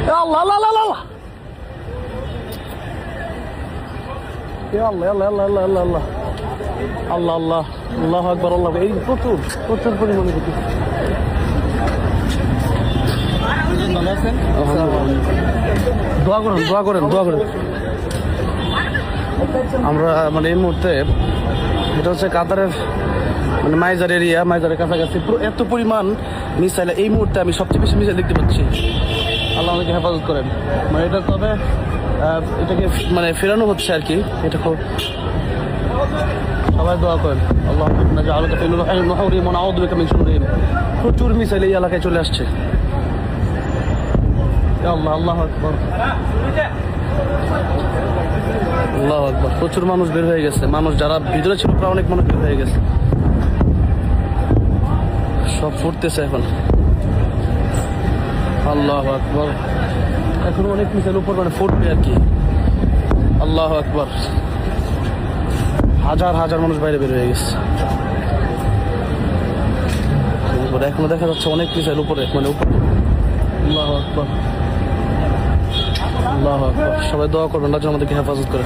আল্লাহ আল্লাহ আল্লাহ আল্লাহ আল্লাহ আল্লাহ আল্লাহ আল্লাহ আল্লাহ আল্লাহ আল্লাহ আল্লাহ আল্লাহু আকবার আল্লাহ। এই প্রচুর প্রচুর পরিমাণে দেখি। ভালো আছেন? দোয়া করেন দোয়া করেন দোয়া করেন। আমরা মানে এই মুহূর্তে এটা হচ্ছে কাতারের মানে মাইজার এরিয়া, মাইজারের কাছাকাছি এত পরিমাণ মিসাইল এই মুহূর্তে আমি সবচেয়ে বেশি মিসাইল দেখতে পাচ্ছি। আল্লাহ আমাকে হেফাজত করেন। মানে এটা তবে এটাকে মানে ফেরানো হচ্ছে আর কি। এটা খুব সবাই দোয়া করেন। আল্লাহ প্রচুর মিসাইল এই এলাকায় চলে আসছে। আল্লাহ আল্লাহ আকবার আল্লাহু আকবার। প্রচুর মানুষ বের হয়ে গেছে, মানুষ যারা ভিতরে ছিল প্রায় অনেক মানুষ বের হয়ে গেছে, সব ফুটতেছে এখন। আল্লাহু আকবার। এখন অনেক মিসাইল উপর মানে ফুটবে আর কি। আল্লাহু আকবার। হাজার হাজার মানুষ বাইরে বের হয়ে গেছে। এখনো দেখা যাচ্ছে অনেক মিসাইল উপরে মানে উপরে। আল্লাহু আকবার আল্লাহু আকবার। সবাই দোয়া করবেন, আল্লাহ আমাদেরকে হেফাজত করে।